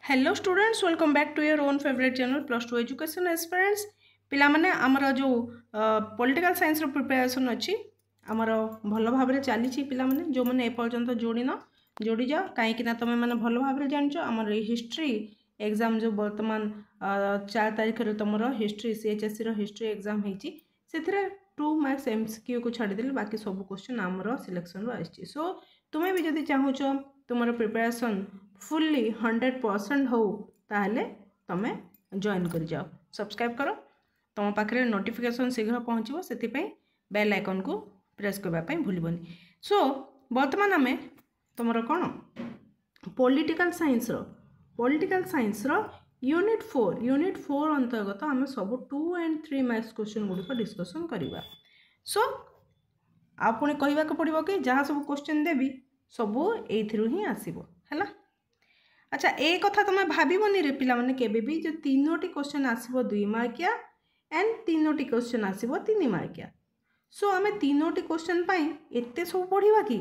Hello students, welcome back to your own favourite channel plus two education aspirants. पिला माने आमर जो political science रो preparation अच्छी आमर भल भाव में चली पिला माने जो मैंने एपर्यंत जोड़ीन जोड़ी जाओ कहीं तुम मैंने भल भाव जान आमर हिस्ट्री एग्जाम जो बर्तमान 4 तारीख तुम हिस्ट्री CHSC रो हिस्ट्री एग्जाम होती से 2 मार्क्स MCQ को छाड़देली बाकी सब क्वेश्चन आमर सिलेक्शन रो आसी। सो तुम्हें भी जदि चाहूच तुम प्रिपरेशन फुल्ली 100% हो ताहले तमें जॉइन कर जाओ, सब्सक्राइब करो, तुम पाखे नोटिफिकेशन शीघ्र पहुँचो से बेल आइकन को प्रेस करने भूलबनी। सो बर्तमान आम तुम कौन पॉलिटिकल साइंस रो यूनिट 4 अंतर्गत आम सब 2 and 3 मार्क्स क्वेश्चन गुड़िक डिस्कसन करवा। सो आप पुणी कहवाक पड़ो कि जहाँ सब क्वेश्चन देवी सबू एथरू ही आसब है। अच्छा, ए कथा तुम भावनी रे पिला माने केबे भी जो 3टी क्वेश्चन आसब 2 मार्किया एंड 3टी क्वेश्चन आसब 3 मार्किया। सो आम 3टी क्वेश्चन एते सब पढ़ा कि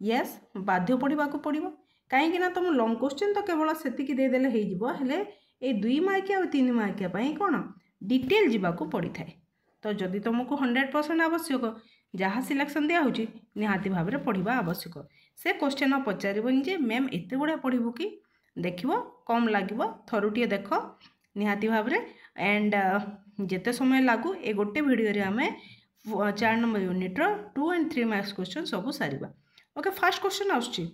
यस बाध्य पढ़ा पड़ो कहीं तुम लंग क्वेश्चन तो केवल सेतिकी देदेले हेले ए 2 मार्किया और 3 मार्किया कौन डिटेल जावाक पड़ी थाए। तो जदि तुमको 100% आवश्यक जहाँ सिलेक्शन दिया होची निहाती भाव में पढ़ा आवश्यक। से क्वेश्चन पचारबनी जे मैम एत गुड़ा पढ़ू कि देखो कम लगे थरुटे देख निहाती भाव में एंड जिते समय लागू ए गोटे भिडियो आम 4 number unit 2 and 3 marks question सब सारा। ओके, फास्ट क्वेश्चन आसुची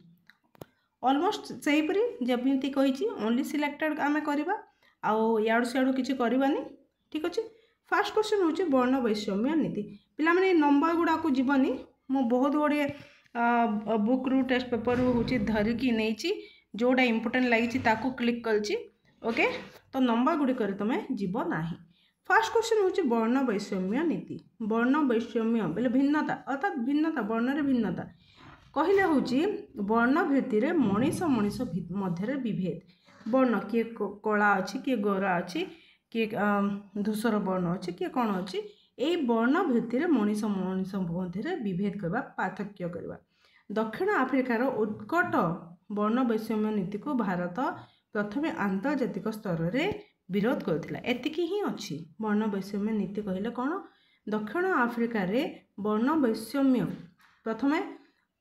ऑलमोस्ट सेहीपरी जमी कही ओनली सिलेक्टेड आम करवा आड़ू सियाड़ू किसी करवानी। ठीक अच्छे, फास्ट क्वेश्चन हूँ वर्ण वैषम्य नीति। पिला माने नंबर गुड़ा को जीवनी मु बहुत गुड़े बुक रू टेस्ट पेपर रू हूँ धरिकी नहीं जोड़ा इंपोर्टेंट लगी क्लिक करची। ओके, तो नंबर गुड़िक तुम जीव ना। फास्ट क्वेश्चन हूँ वर्ण वैषम्य नीति। वर्ण वैषम्य बोले भिन्नता अर्थात भिन्नता वर्ण भिन्नता कहले हूँ वर्ण भित्ति मनीष मनीष मध्य विभेद। वर्ण किए कला अच्छी किए गोरा अच्छी किए धूसर वर्ण अच्छी किए कौन अच्छी यही वर्ण भित्ति मनीष मनीष मध्य विभेद करवा पार्थक्य करवा। दक्षिण आफ्रिकार उत्कट वर्ण वैषम्य नीति को भारत प्रथमे आंतर्जातिक स्तर में विरोध करथिला। एतिकी ही अच्छी वर्ण वैषम्य नीति कहले कौन दक्षिण आफ्रिकार वर्ण वैषम्य प्रथमे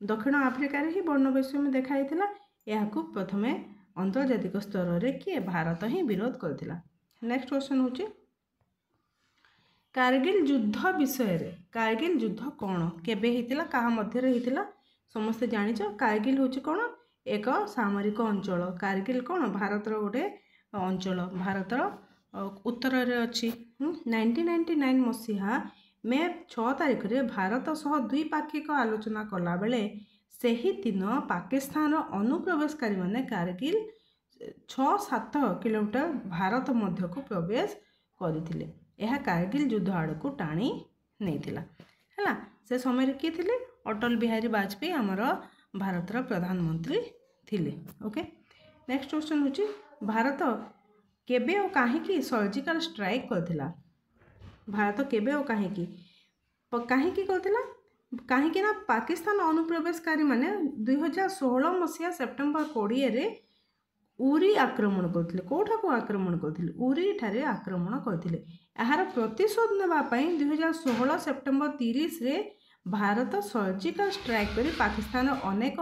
दक्षिण आफ्रिकार ही वर्ण वैषम्य देखाई यह प्रथमे आंतर्जातिक स्तर में किए भारत ही विरोध करथिला। नेक्स्ट क्वेश्चन हूँ कारगिल युद्ध विषय रे। कारगिल युद्ध कौन केबे होइतिला कहा मध्य होइतिला समस्ते जानिच। कारगिल हूँ कौन एक सामरिक अंचल। कारगिल कौन भारतर गोटे अंचल भारतर उत्तर रे अच्छी। 1999 मसीहा मे 6 तारीख रे भारत सह द्विपाक्षिक आलोचना कला बेले सही दिन पाकिस्तान अनुप्रवेशकारी माने कारगिल 6-7 किलोमीटर भारत मध्य को प्रवेश करथिले। यह कारगिल युद्ध आड़ को टाणी नहीं है। से समय किए थे अटल बिहारी वाजपेयी आमर भारतर प्रधानमंत्री थिले। ओके, नेक्स्ट क्वेश्चन हूँ भारत केबे और कहीं सर्जिकल स्ट्राइक करथिला। भारत केबे और कहीं करथिला कहीं ना पाकिस्तान अनुप्रवेशकारी माने 2016 मसीहा सेप्टेम्बर 20 रे उरी आक्रमण करथिले। कोठा को आक्रमण करथिले उरी ठारे आक्रमण करथिले। यार प्रतिशोध नेबापई 2016 सेप्टेम्बर 30 रे भारत सर्जिकल स्ट्राइक करी पाकिस्तान अनेक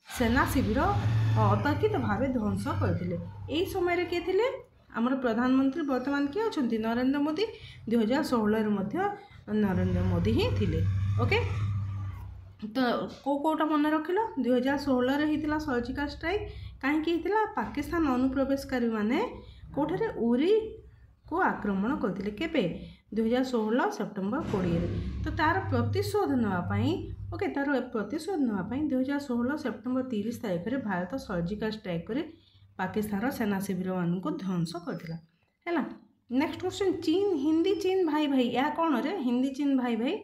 सेना शिविर अतर्कित भाव ध्वंस करथिले। एही समय किए थिले आमर प्रधानमंत्री वर्तमान किए अछंती नरेंद्र मोदी। 2016 रे मध्य नरेंद्र मोदी ही थिले। ओके, तो कोटा मन रखिल 2016 रे हितिला सर्जिकल स्ट्राइक कहीं पाकिस्तान अनुप्रवेशकारी माने कोठारे उरी को आक्रमण करथिले केबे 2016 सेप्टेम्बर 20 रे। तो तार प्रतिशोध नापाई ओके तार प्रतिशोध नापाई 2016 सेप्टेम्बर 30 तारीख रे भारत सर्जिकल स्ट्राइक करे पाकिस्तान सेना शिविर मान को ध्वंस करथिला हैला। नेक्स्ट क्वेश्चन चीन हिंदी चीन भाई भाई या कौन रे हिंदी चीन भाई भाई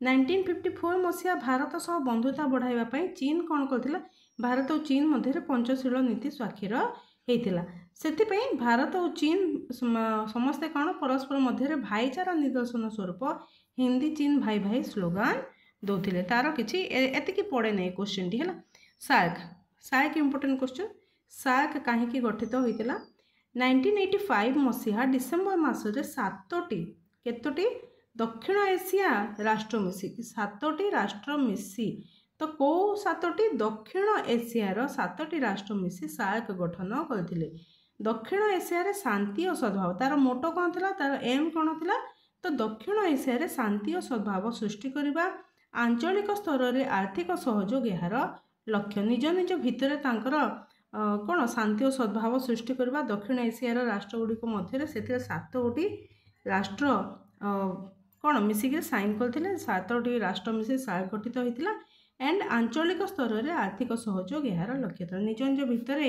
1954 मसीहा भारत सह बंधुता बढ़ाइबा चीन कौन करथिला भारत और चीन मध्य पंचशील नीति स्वाक्षर होता से भारत और चीन समस्ते कौन परस्पर मध्य भाईचारा निदर्शन स्वरूप हिंदी चीन भाई भाई स्लोगान दौले। तार किसी एतिकी पड़े नहीं क्वेश्चन टी है। SAARC SAARC important question SAARC कहीं गठित होता 1985 मसीहा डिसेम्बर मासरे 7टी केतोटी दक्षिण एशिया राष्ट्र मिसिकी 7टी राष्ट्र मिसी तो कौ 7टी दक्षिण एशियार 7टी राष्ट्र मिसी सार्क गठन करथिले। दक्षिण एशिया रे शांति और सद्भाव तार मोटो कौन थिला तार एम कौन थिला तो दक्षिण एशिया रे शांति और सद्भाव सृष्टि करिबा आंचलिक स्तर रे आर्थिक सहयोग यार लक्ष्य निज निज भितर तांकर कौन शांति और सद्भाव सृष्टि करबा दक्षिण एशियार राष्ट्र गुड़िक मध्य से 7 गोटी राष्ट्र कौन मिसिक साइन करथिले 7टी राष्ट्र मिसी सार्क गठित होइतिला एंड आंचलिक स्तर रे आर्थिक सहयोग यार लक्ष्य था निज निज भितर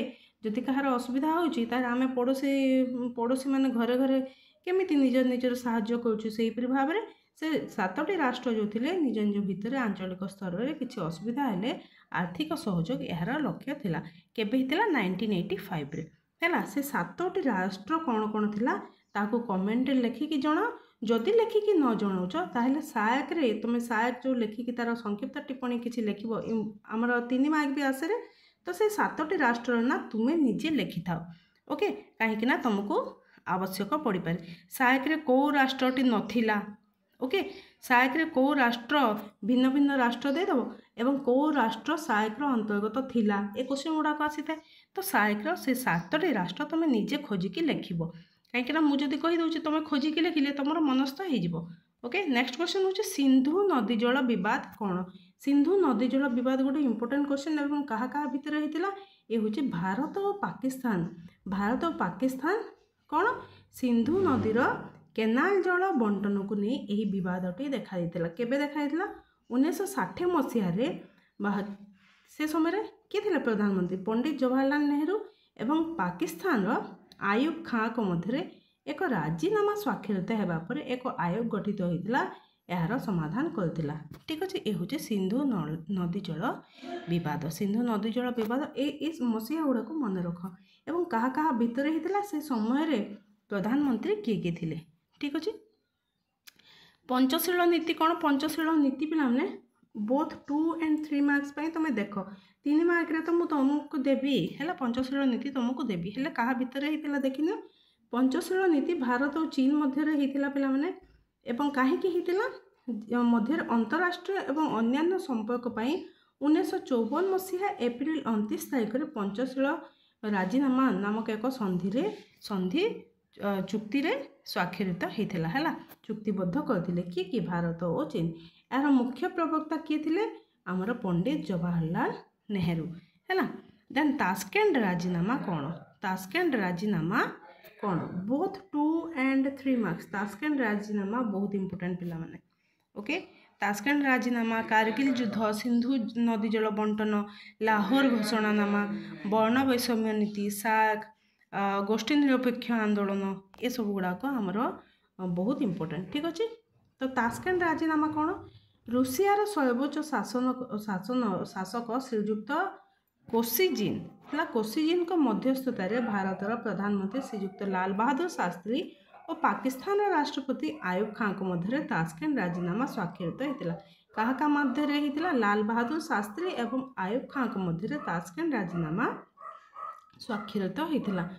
जदि कहार असुविधा होउची तार आमे पड़ोशी माने घरे घरे केमिति निज निजर साहाय्य करूछु सेहीपरि भाव में से 7टी राष्ट्र जो थिले निज निज भितर आंचलिक स्तर रे किछि असुविधा हेले आर्थिक सहयोग यार लक्ष्य थिला केबे हितिला 1985 रे हैला से 7टी राष्ट्र कौन कौन थिला ताको कमेंट लिखिकी जण जदि लिखिकी न जणाउछ ताहले सार्क रे तुम सार्क जो लिखिकी तार संक्षिप्त टिप्पणी किछि लिखिबो हमर 3 मार्क भी आसे तो से 7टी राष्ट्र ना तुमे निजे लिखि थाओ ओके काहेकि ना तुमको आवश्यक पड़ी पारे सार्क रे को राष्ट्रटी नथिला ओके सार्क रे को राष्ट्र भिन्न भिन्न राष्ट्र दे दबो एवं को राष्ट्र सार्क रो अंतर्गत थिला ए क्वेश्चन गुडा को आसी थाए तो सार्क रो से 7टी राष्ट्र तुम निजे खोजिकी लिखिबो कहीं मुझे जदि कही दूची तुम खोजिकी लिखिले तुम मनस्थ हो ओके नेक्स्ट क्वेश्चन हूँ सिंधु नदी जल बद कौन सिंधु नदी जल बद गोटे इंपोर्टेंट क्वेश्चन और क्या भितर होता ये हूँ भारत और पाकिस्तान कौन सिंधु नदीर केनाल जल बंटन को नहीं यही बदटी देखा केबे देखा 1960 मसीह से समय किए प्रधानमंत्री पंडित जवाहरलाल नेहरू एवं पाकिस्तान आयुब खां को मध्य एक राजीनामा स्वाक्षरित होगा पर एक आयोग गठित होता यार समाधान करथिला ठीक अच्छे ये हूँ सिंधु नदी जल बद सिंधु नदी जल बद ए मसीहा गुड़ा को मन रख एवं क्या भितर होता से समय प्रधानमंत्री किए थिले ठीक अच्छे पंचशील नीति कौन पंचशील नीति पे बोथ 2 and 3 मार्क्स तुम देख 3 मार्क रे तो मुझे तुमको देवी है पंचशील नीति तुमको देवी है क्या भितर होता देखिन पंचशील नीति भारत और चीन मध्य पे एवं कहीं मध्य अंतरराष्ट्रीय एवं अन्यान्य संपर्क 1954 मसीहा एप्रिल 29 तारिख में पंचशील राजीनामा नामक एक संधि चुक्ति रे स्वाक्षरित होता है चुक्तिबद्ध करते किए भारत और चीन यार मुख्य प्रवक्ता किए थे आमर पंडित जवाहरलाल नेहरू है देन तास्केंट राजीनामा कौन बोथ 2 and 3 मार्क्स तास्केंट राजीनामा बहुत इंपोर्टेंट पिला माने ओके तास्केंट राजीनामा कारगिल युद्ध सिंधु नदी जल बंटन लाहौर घोषणानामा वर्ण वैषम्य नीति सार्क गोष्ठी निरपेक्ष आंदोलन ये सब गुड़ाक आमर बहुत इंपोर्टेंट ठीक अच्छे तो तास्केंट राजीनामा कौन रूसियार सर्वोच्च शासक श्रीयुक्त कोसिजिन को मध्यस्थतार भारतर प्रधानमंत्री श्रीयुक्त लाल बहादुर शास्त्री और पाकिस्तान राष्ट्रपति आयुब खां को मध्य तास्केंट राजीनामा स्वाक्षरित होता क्या मध्य होता लाल बहादुर शास्त्री एवं आयुब खां को मध्य तास्केंट राजीनामा स्वाक्षरित होता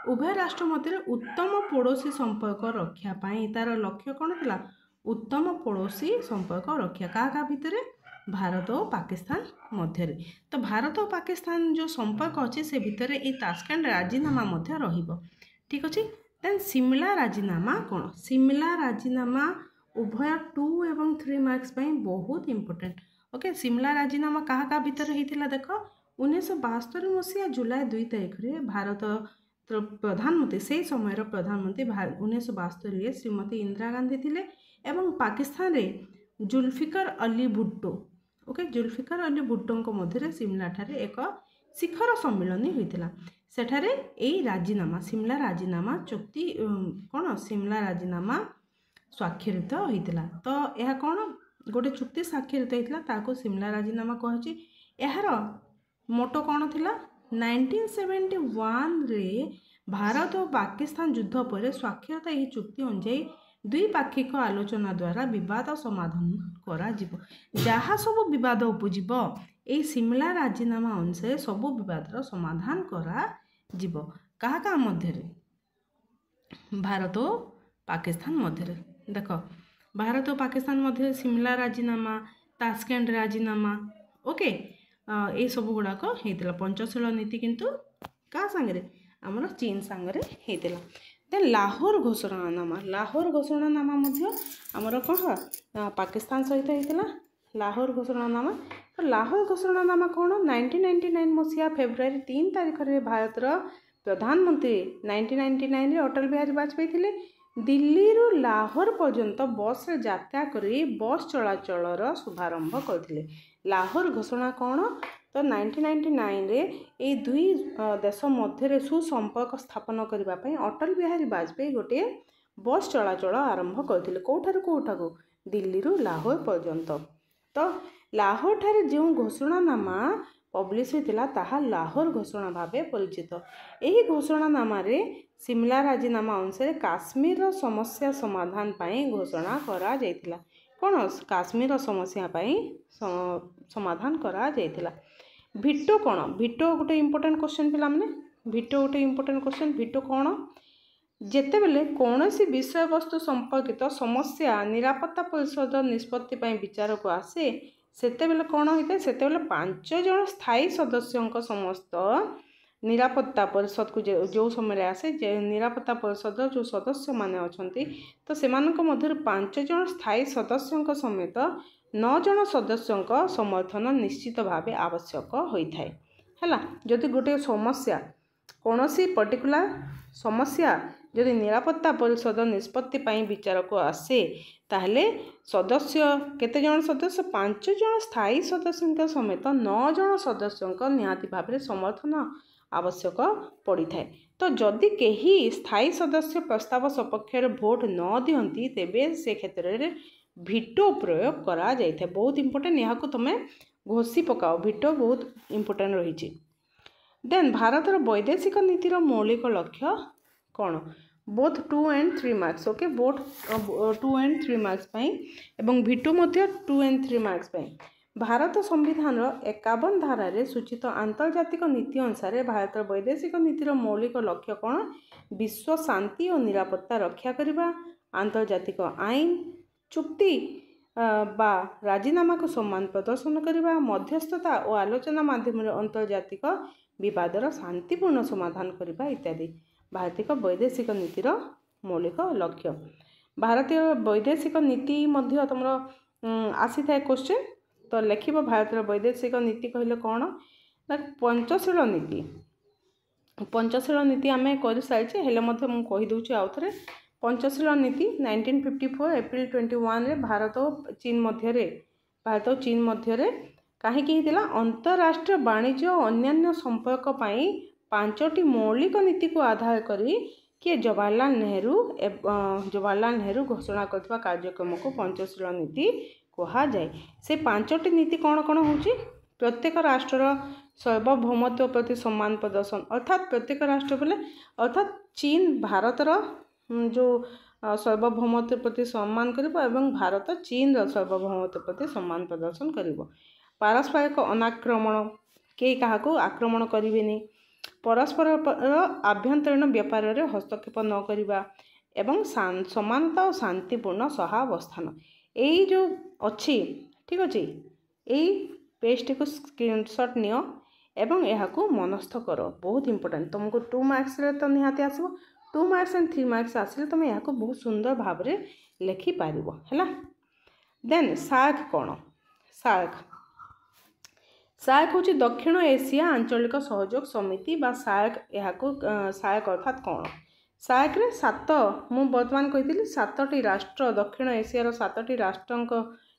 उभय राष्ट्र मध्य उत्तम पड़ोसी संपर्क रक्षापी तार लक्ष्य कौन था उत्तम पड़ोसी संपर्क रक्षा क्या भितर भारत और पाकिस्तान मध्य तो भारत और पाकिस्तान जो संपर्क अच्छे से भितर ये तास्केंट राजीनामा मध्य रहिबो ठीक अच्छे देन सिमला राजीनामा कौन सिमला राजीनामा उभय 2 एवं 3 मार्क्स बहुत इंपोर्टेंट ओके सिमला राजीनामा क्या भितर होता देख 1972 मसीहा जुलाई 2 तारिख में भारत प्रधानमंत्री से समय प्रधानमंत्री 1972 श्रीमती इंदिरा गांधी थिले एवं पाकिस्तान रे जुल्फिकार अली भुट्टो ओके जुल्फिकार अली भुट्टो मध्य सिमला ठारे एक शिखर सम्मिलन होता सेठारे यही राजीनामा सिमला राजीनामा चुक्ति कौन सिमला राजीनामा स्वाक्षरित होता तो यह कौन गोटे चुक्ति स्वाक्षरित होता सिमला राजीनामा कहुची यार मोटो कौन थिला 1971 रे भारत और पाकिस्तान युद्ध पर स्वाक्षरता यह चुक्ति अनुଯାयी द्विपाक्षिक आलोचना द्वारा विवाद समाधान करा जहाँ सब विवाद उपजिब यही सिमला राजीनामा अनुसार सब विवादर समाधान करा क्या मध्य भारत और पाकिस्तान मध्य देख भारत और पाकिस्तान मध्य सिमला राजीनामा तास्केंट राजीनामा ओके ये सब गुड़ाक होता पंचशील नीति किंतु क्या सांगे आमर चीन सांगे होता देन लाहौर घोषणानामा आमर कौन पाकिस्तान सहित होता लाहौर घोषणानामा तो लाहौर घोषणानामा कौन 1999 मसीहा फेब्रुआरी 3 तारिख में भारतर प्रधानमंत्री 1999 अटल बिहारी वाजपेयी थे दिल्ली रु लाहौर पर्यंत बस रे यात्रा करी बस चलाचलर शुभारंभ करथिले लाहौर घोषणा कौन तो 1999 रे ए दुई देश मध्य सुसंपर्क स्थापन करने अटल बिहारी वाजपेयी गोटे बस चलाचल आरंभ करथिले कोठारु कोठाकू दिल्ली रु लाहौर पर्यंत तो लाहौर ठारे जो घोषणानामा पब्लिश होता ताहा लाहौर घोषणा भाव परिचित यही घोषणानामा रे सिमला राजीनामा अनुसार काश्मीर समस्या समाधान पाई घोषणा करा जायतिला कौन काश्मीर समस्या पाई समाधान करा जायतिला भिटो कौन भिटो गोटे इंपोर्टेंट क्वेश्चन पिला माने भिटो गोटे इंपोर्टेंट क्वेश्चन भिटो कौन जेते बेले कौन सी विषय वस्तु संपर्कित समस्या निरापत्ता परिषद निष्पत्ति पाई विचार को आसे सेते बेले कौन होता है सेते बेले 5 जन स्थायी सदस्यों समस्त निरापत्ता परिषद को जो समय आसे निरापत्ता परिषद जो सदस्य माने अछंती तो सेमानक मध्य 5 जन स्थायी सदस्यों समेत 9 जन सदस्यों समर्थन निश्चित भाव आवश्यक होता है जदि गोटे समस्या कौन सी पर्टिकुलर समस्या जदि निरापत्ता परिषद निष्पत्ति पाई विचार को आसे ताहले सदस्य केते जन सदस्य 5 जन स्थायी सदस्यों समेत 9 जन सदस्यों निहाती भाव में समर्थन आवश्यक पड़ी थाए तो जदि कहीं स्थायी सदस्य प्रस्ताव सपक्ष भोट न दियंती तेबे से क्षेत्र में भिटो प्रयोग करा जाए बहुत इंपोर्टेंट यहाँ को तुम घोषी पकाओ भिटो बहुत इंपोर्टेंट रही देन भारतर वैदेशिक नीतिर मौलिक लक्ष्य कौन both 2 and 3 marks okay both 2 and 3 marks एवं भिटो मध्य 2 and 3 मार्क्स भारत संविधान 51 धारा सूचित आंतर्जातिक नीति अनुसार भारत वैदेशिक नीतिर मौलिक लक्ष्य कौन विश्व शांति और निरापत्ता रक्षा करने आंतर्जातिक आईन चुक्ति बा राजीनामा को सम्मान प्रदर्शन करने मध्यस्थता और आलोचना माध्यम आंतर्जातिक विवादर शांतिपूर्ण समाधान करने इत्यादि भारतीय वैदेशिक नीतिर मौलिक लक्ष्य भारतीय वैदेशिक नीति मध्य तुम आसी था क्वेश्चन तो लिख भारत वैदेशिक नीति कहले कौन पंचशील नीति आम कर सारी हेले मुझे आउ थे पंचशील नीति 1954 एप्रिल 21 रे भारत और चीन मध्य कहीं अंतरराष्ट्रीय वाणिज्य और अन्यान्य संपर्क पाई 5टी मौलिक नीति को आधार करी कि जवाहरलाल नेहरू घोषणा करथिबा कार्यक्रम को पंचशील नीति कहा जाए से 5टी नीति कौन कौन होची प्रत्येक राष्ट्र सार्वभौमत्व प्रति सम्मान प्रदर्शन अर्थात प्रत्येक राष्ट्र बोले अर्थात चीन भारतर जो सार्वभौमत्व प्रति सम्मान करिबो एवं भारत चीन सार्वभौमत्व प्रति सम्मान प्रदर्शन करिबो पारस्परिक अनाक्रमण के काहाको आक्रमण करिवेनी परस्पर आभ्यंतरीण व्यापार रे हस्तक्षेप न करिबा एवं समानता और शांतिपूर्ण सहावस्थान यही जो अच्छी ठीक अच्छे यही पेज को स्क्रीनशॉट नियो एवं यह मनस्थ कर बहुत इंपोर्टेंट तुमको 2 मार्क्स रे तो निहाती आसो 2 मार्क्स एंड 3 मार्क्स आसिले तुम यह बहुत सुंदर भाव में लिखि पारिबो हैला देन सार्क कौन सार्क हूँ दक्षिण एशिया आंचलिक सहयोग समिति बा सार्क सार्क अर्थात कौन सार्क रे 7 मु वर्तमान कही 7टी राष्ट्र दक्षिण एशियार 7टी राष्ट्र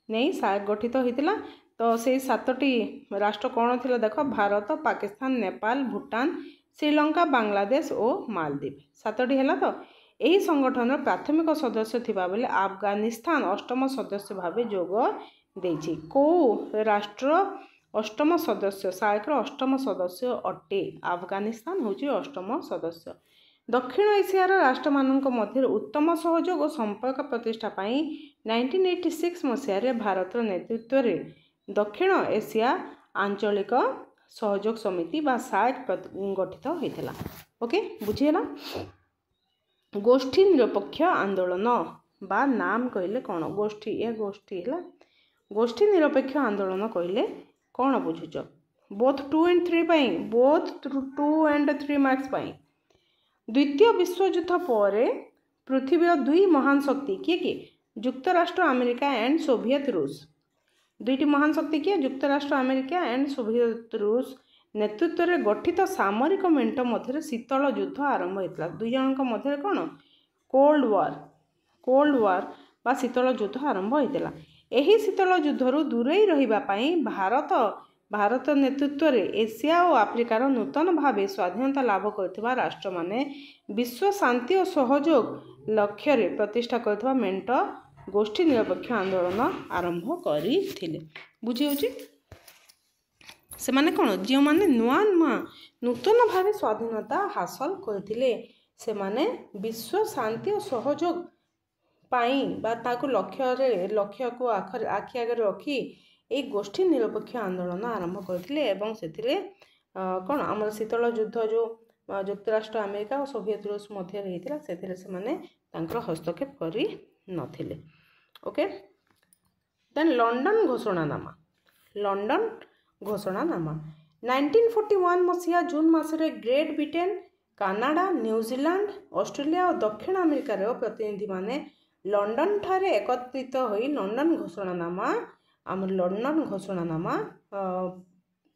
नहीं सार्क गठित होता तो से 7टी राष्ट्र कौन थी देख भारत पाकिस्तान नेपाल भूटान श्रीलंका बांग्लादेश और मालदीव 7टी है तो यही संगठन प्राथमिक सदस्य थिबा बेले अफगानिस्तान 8म सदस्य भाव जोग देछि को राष्ट्र 8म सदस्य सार्क 8म सदस्य अटे अफगानिस्तान हूँ 8म सदस्य दक्षिण एशियार राष्ट्र मानक मध्य उत्तम सहयोग और संपर्क प्रतिष्ठा पाई 1986 मसीह भारत नेतृत्व में दक्षिण एशिया आंचलिक सहयोग समिति बा सार्क गठित होता ओके बुझीगला गोष्ठी निरपेक्ष आंदोलन बा नाम कहले कौन गोष्ठी या गोष्ठी है गोष्ठी निरपेक्ष आंदोलन कहले कौन बुझुच बोथ 2 and 3 पाई बोथ 2 and 3 मार्क्स पाई द्वितीय विश्वयुद्ध पर पृथ्वी दुई महान शक्ति किए कि युक्तराष्ट्र अमेरिका एंड सोवियत रूस दुईटी महान शक्ति किए युक्तराष्ट्र अमेरिका एंड सोवियत रूस नेतृत्व में गठित सामरिक मेंट मध्य शीतल युद्ध आरंभ होता दुई जन मध्य कौन कोल्ड वार बा शीतल युद्ध आरंभ होता यही शीतल युद्धरू दूरे रही भारत नेतृत्व में एशिया और आफ्रिकार नूतन भाव स्वाधीनता लाभ कर राष्ट्र माने विश्व शांति और सहयोग लक्ष्य रे प्रतिष्ठा कर मेंट गोष्ठी निरपेक्ष आंदोलन आरंभ करथिले बुझी होची से माने कोन जे माने नुआ नूतन भाव स्वाधीनता हासिल करथिले से माने विश्व शांति और सहयोग पाई बा ताको लक्ष्य को आखि आगे रखी एक गोष्ठी निरपेक्ष आंदोलन आरंभ करथिले एवं सेथिले कोन हमर शीतल युद्ध जो युक्तराष्ट्र अमेरिका और सोवियत रूस मध्य रही से से माने तांकर हस्तक्षेप करी नथिले ओके देन लंडन घोषणानामा 1941 मसीहा जून मासरे great Britain Canada New Zealand Australia और दक्षिण अमेरिकार प्रतिनिधि माने लंडन ठारे एकत्रित होई लंडन घोषणानामा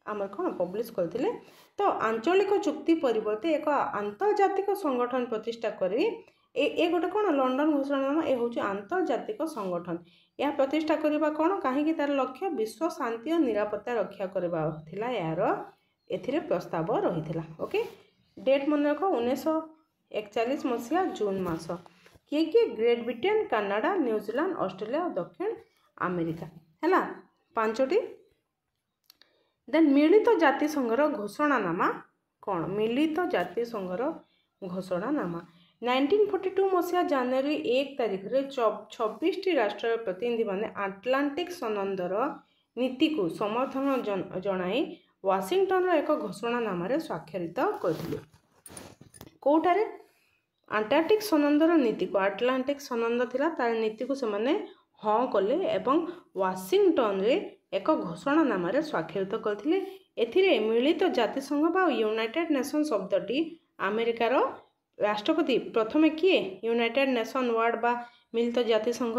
आमर कौन पब्लिश करथिले तो आंचलिक चुक्ति परिवर्ते एक आंतर्जातिक संगठन प्रतिष्ठा करी ए गोटे कौन लंडन घोषणानामा ए हूँ आंतर्जातिक संगठन यह प्रतिष्ठा करबा कौन कहीं तार लक्ष्य विश्व शांति और निरापत्ता रक्षा करबा थिला यार एथिरे प्रस्ताव रही ओके डेट मन रख 1941 मसीहा जून मास किए great Britain Canada New Zealand Australia और दक्षिण अमेरिका है पांचटी देन मिलित जातिसंघर घोषणानामा कौन मिलित जातिसंघर घोषणानामा 1942 मसीहा जनवरी 1 तारिख में 26 राष्ट्र प्रतिनिधि माने आटलांटिक सनंदर नीति को समर्थन जनाई वाशिंगटन एक घोषणानामा स्वाक्षरित करथिले कोठारे आंटार्कटिक सनंदर नीति को आटलांटिक सनंद थिला तार नीति को से माने हाँ कले एवं वाशिंगटन रे एक घोषणानामा स्वाक्षरित करथिले एथिरे मिलित जातिसंघ बा यूनाइटेड नेशन शब्दटी अमेरिकार राष्ट्रपति प्रथमे किए यूनाइटेड नेशन वर्ड बा मिलित जातिसंघ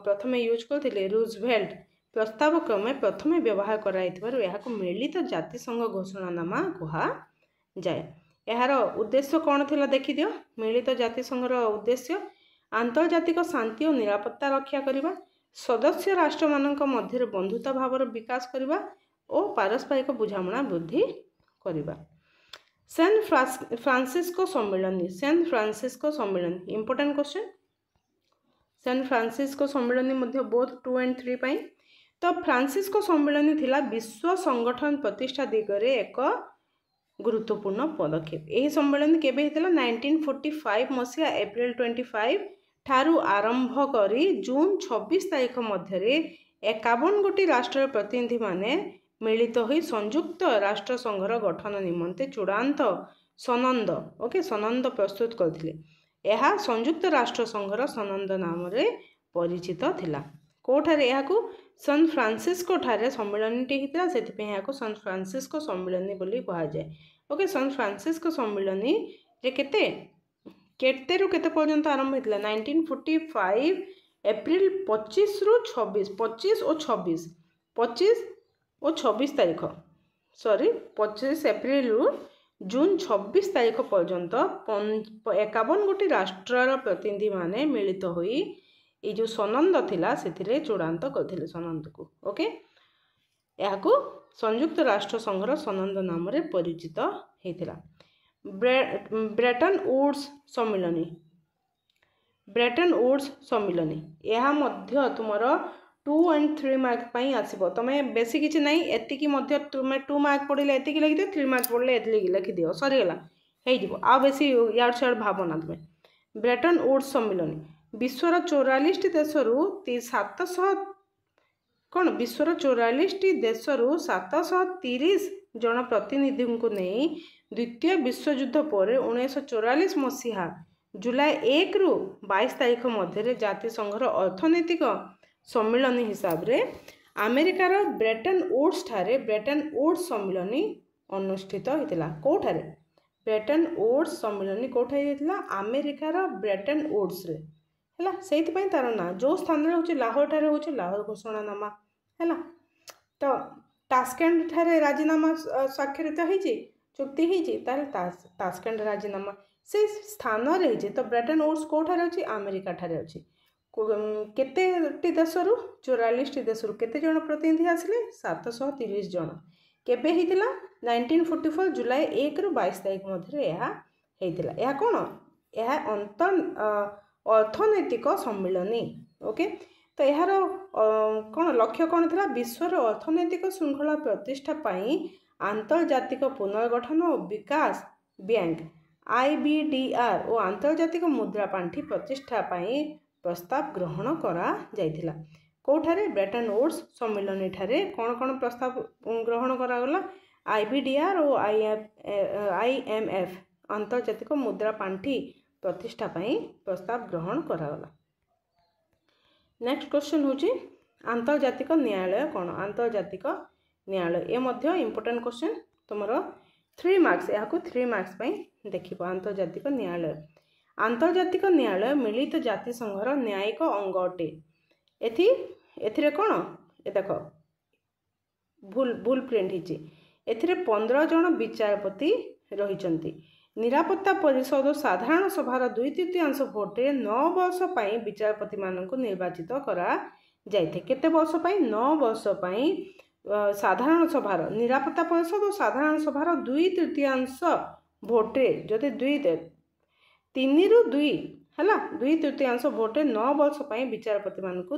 प्रथमे यूज करथिले रूजवेल्ट प्रस्ताव क्रमे प्रथमे व्यवहार कराइथिबारु एहाको मिलित जातिसंघ घोषणानामा कहा जाए यार उद्देश्य कौन थिला देखि दियो मिलित जातिसंघर उद्देश्य आंतर्जातिक शांति और निरापत्ता रक्षा करबा सदस्य राष्ट्र मानक मध्य बंधुता भावर विकास करबा और पारस्परिक बुझामणा वृद्धि करबा सैन फ्रांसिस्को सम्मेलनी इंपोर्टेंट क्वेश्चन सैन फ्रांसिस्को सम्मेलनी मध्य बोथ 2 and 3 पाई तो फ्रांसिस्को सम्मेलनी थिला विश्व संगठन प्रतिष्ठा दिगरे एक गुरुत्वपूर्ण पदक्षेप यही सम्मेलन केबे हितला 1945 मसीहा एप्रिल 25 ठारू आरंभ करी जून 26 तारीख मध्य 51 गोटी राष्ट्र प्रतिनिधि माने मिलित होई संयुक्त राष्ट्र संघर गठन निमंते चूड़ांत सनंद ओके सनंद प्रस्तुत करथिले यह संयुक्त राष्ट्र संघर सनंद नाम रे परिचित थिला कोठारे याकू सान फ्रांसिस्को ठारे सम्मेलनटी हितला सेति याकू सान फ्रांसिस्को सम्मेलनी बोली कहा जाए ओके सान फ्रांसिस्को सम्मेलनी जे केते रु केते पर्यंत आरंभ होइतला 1945 एप्रिल 25 रु 25 और 26 तारीख सॉरी 25 एप्रिल रु जून 26 तारीख पर्यंत 51 गोटी राष्ट्रर प्रतिनिधि माने मिलित होई ये जो सनंद थिला सेथिरे चूड़ांत करथिले सनंद को ओके याकू संयुक्त राष्ट्र संघर सनंद नाम रे परिचित हेतिला ब्रेटन वुड्स सम्मिलनी यह मध्य तुमर 2 and 3 मार्क पाई आसीबो तमे बेसी किछि नै एतिकी मध्य तुमे 2 मार्क पढिले एतिकी लिखि दियो 3 मार्क पढिले एतिकी लिखि दियो सरी गेला हेइ दिबो आ बेसी यार छाड़ भावना तुमे ब्रेटन वुड्स सम्मिलनी विश्वर 44 देशरू 700 कौन विश्वर 44 देशरू 730 जन प्रतिनिधि को नहीं द्वितीय विश्वयुद्ध पर 1944 मसीहा जुलाई 1 रु 22 तारीख मध्य जातिसंघर अर्थनैतिक सम्मिलन हिसाब रे अमेरिकार ब्रेटन वुड्स ठारे ब्रेटन वुड्स सम्मिलनी अनुष्ठित होता। कौठारे ब्रेटन वुड्स सम्मिलनी कौठाई होता अमेरिकार ब्रेटन वुड्स रे है से तार ना जो स्थान में हूँ लाहौर ठारे हूँ लाहौर घोषणानामा है। तो तास्केंड ठारे राजीनामा स्वाक्षरित होती चुक्ति होती तास्केंड राजीनामा से स्थान रही। तो ब्रेटन वुड्स कौठारे अच्छी अमेरिका ठारे अच्छी केते देशरू 44 देशरू केते जन प्रतिनिधि आसिले 730 जन। केबे हितिला 1944 जुलाई 1 रु 22 तारीख मध्य यह कौन यह अर्थनैतिक सम्मिलनी। ओके तो यार कौन लक्ष्य कौन था विश्वर अर्थनैतिक श्रृंखला प्रतिष्ठा पाई आंतर्जातिक पुनर्गठन और विकास बैंक IBDR और आंतर्जातिक मुद्रा पांठी प्रतिष्ठा पाई प्रस्ताव ग्रहण करा जाइथिला। कौठारे ब्रेटन वुड्स सम्मिलन ठारे कौन कौन प्रस्ताव ग्रहण करागला IBDR और IMF आंतर्जातिक मुद्रा पांठी प्रतिष्ठा पाई प्रस्ताव ग्रहण करागला। नेक्स्ट क्वेश्चन होची आंतर्जातिक न्यायालय कौन आंतर्जातिक न्यायालय ये मध्य इंपोर्टेंट क्वेश्चन तुमरो 3 मार्क्स या 3 मार्क्स पई देखिबो। आंतर्जातिक न्यायालय मिलित जातिसंघर न्यायिक अंग अटे। एथिरे कौन ये देख भूल प्रिंट हिची एथिरे 15 जन विचारपति रहिचंती। निरापत्ता परिषद और साधारण सभार 2/3 भोटे 9 वर्ष पई विचारपति मानक निर्वाचित करा जाइथे। केते वर्ष पई 9 वर्ष पई साधारण सभार निरापत्ता परिषद और साधारण सभार 2/3 भोटे जदि 3 रु 2 है 2/3 भोटे 9 वर्ष पई विचारपति मानक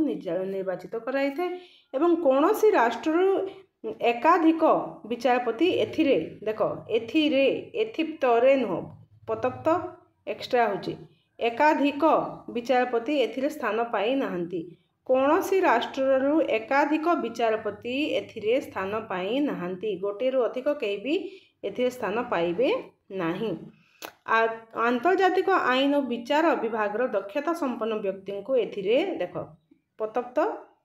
निर्वाचित कराई थे। एवं कौनसी राष्ट्र एकाधिक विचारपति एथिरे देख एथिप्तरे नुह पतप्त एक्स्ट्रा होची एकाधिक विचारपति एथिरे स्थान पाई नाहंती। कौनसी राष्ट्ररू एकाधिक विचारपति एथिरे स्थान पाई नाहंती गोटे रु अधिक कहीं भी एथिरे स्थान पाइबे नाही। आंतर्जातिक आईन और विचार विभाग दक्षता संपन्न व्यक्ति को एथिरे देख पतप्त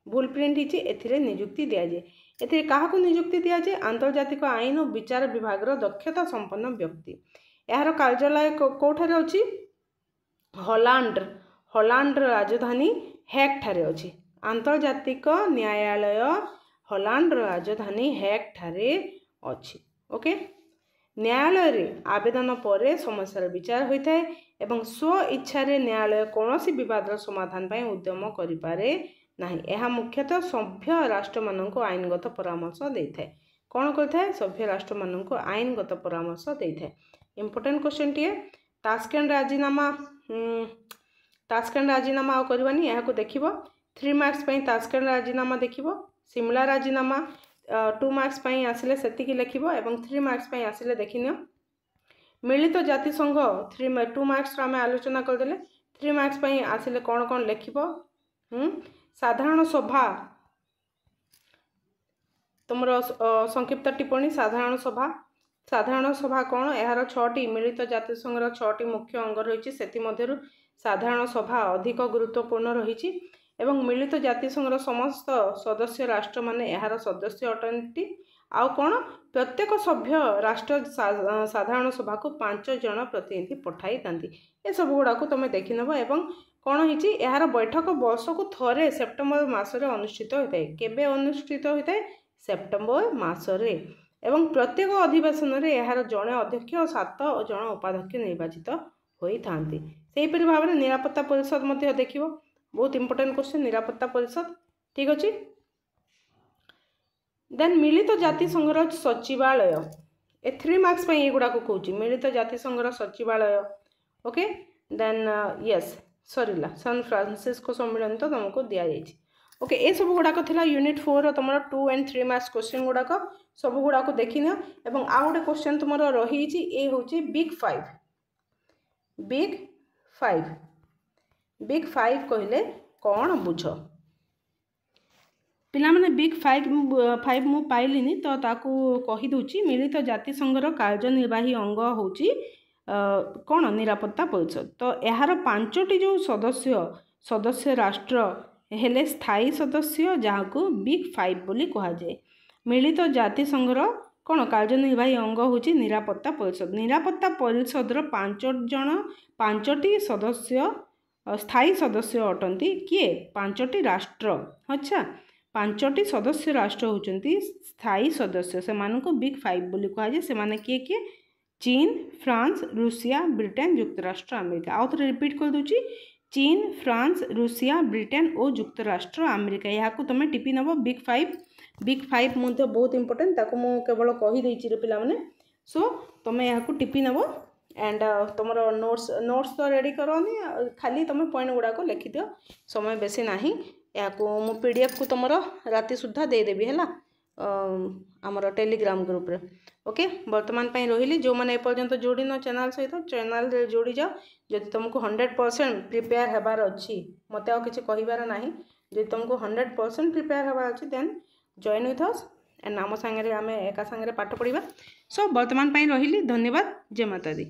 भूल प्रिंट हिची एथिरे नियुक्ति दिया जाए। एथिरे काहाको नियुक्ति दिया जाए आंतर्जातिक आईन और विचार विभाग दक्षता संपन्न व्यक्ति। यार कार्यालय कौठारे अछि हॉलैंड राजधानी हेग ठारे अछि। आंतर्जातिक न्यायालय हॉलैंड राजधानी हेग ठारे अछि। ओके न्यायालय रे आवेदन पर समस्यार विचार होता है एवं स्व इच्छा रे न्यायालय कौनसी विवादर समाधान पाई उद्यम करिपारे नहीं। यह मुख्यतः सभ्य राष्ट्र मानक आईनगत परामर्श देता है। कौन करता है सभ्य राष्ट्र मानक आईनगत परामर्श देता है। इंपोर्टेंट क्वेश्चन टी तास्केंड राजीनामा आ करवानी यहाँ को देखिब 3 मार्क्स पई तास्केंड राजीनामा देखिब। सिमला राजीनामा 2 मार्क्स पई आसिले सेतिकी लिखिब एवं 3 मार्क्स पई आसिले देखिनियो। मिलित जातिसंघ 2 मार्क्स आम आलोचना करदेले 3 मार्क्स पई आसिले कौन कौन लिखिब। साधारण तुमर संक्षिप्त टिप्पणी साधारण सभा कौन यार 6टी मिलित जातिसंघर 6टी मुख्य अंग रही से साधारण सभा अधिक गुरुत्वपूर्ण रही एवं मिलित जातिसंघर समस्त सदस्य राष्ट्र माने यार सदस्य अटंती। आउ कौन प्रत्येक सभ्य राष्ट्र साधारण सभा को 5 जन प्रतिनिधि पठाई थांती। ए सब गुड़ाक तुम देखि नब एवं कौन होइछि यार बैठक वर्ष को थरे सेप्टेम्बर मासरे अनुष्ठित होता है। केबे अनुष्ठित होता है सेप्टेम्बर मासरे एवं प्रत्येक अधिवेशन रे यार जड़े अध्यक्ष और 7 जन उपाध्यक्ष निर्वाचित होई थांती। सेहीपरि भाव में निरापत्ता परिषद मध्य देखिबो बहुत इंपोर्टेंट क्वेश्चन निरापत्ता परिषद ठीक अछि। देन मिलित जातिसंघर सचिवालय ए 3 मार्क्स पई एगुडा को कहूची मिलित जातिसंघर सचिवालय। Okay then yes Sarila San Francisco सम्मेलन तो तुमको दिया जाइछि। ओके ए सब गुड़ाक थिला यूनिट 4 तुम 2 and 3 मार्क्स क्वेश्चन गुड़ाक सब गुड़ाक देखिनियो एवं आ गोटे क्वेश्चन तुम रही ए होची बिग फाइव कहले कौन बुझ पिला माने बिग फाइव मु पाइलिनी तो ताकू कही दूची मिलित जातिसंघर कार्यनिर्वाही अंग होची कौन निरापत्ता परिषद। तो यार 5टी जो सदस्य राष्ट्र हेले स्थायी सदस्य जहाँ को बिग 5 बोली कहा जाए। मिलित जातिसंघर कौन कार्यनिर्वाही अंग हूँ निरापत्ता परिषद। निरापत्ता परिषदर 5टी सदस्य स्थायी सदस्य अटंती किए 5टी राष्ट्र। अच्छा 5टी सदस्य राष्ट्र होचंती स्थायी सदस्य से मानको बिग 5 बोली कहा जाए। से माने किए किए चीन फ्रांस रूसिया ब्रिटेन युक्तराष्ट्र अमेरिका। आउ थे रिपीट कर दूची चीन फ्रांस रूसिया ब्रिटेन और युक्तराष्ट्र अमेरिका। यहाँ को तुम टिपी नब बिग 5। बिग 5 मुझे बहुत इंपोर्टेंट ताको मु केवल कहीदे पिला माने। सो तुम यहाँ को टिपी नब एंड तुम नोट्स तो रेडी करनी खाली तुम पॉइंट गुड़ाक लिखि दियो समय बेसी नाही। या को मु पीडीएफ को तुम राति सुधा देदेवी है आमर टेलीग्राम ग्रुप रे। ओके वर्तमान पे रही जो मैंने एपर्यंत जोड़ी न चैनल सहित चैनल रे जोड़ी जाओ। जब तुमको 100% प्रिपेयर हेबार अच्छी मत आ किसी कहबार ना जब तुमको 100% प्रिपेयर हेबार अच्छी then join with us and आम सांगे आम एका सांगे पाठ पढ़ा। सो वर्तमान पे रही धन्यवाद। जय माता दी।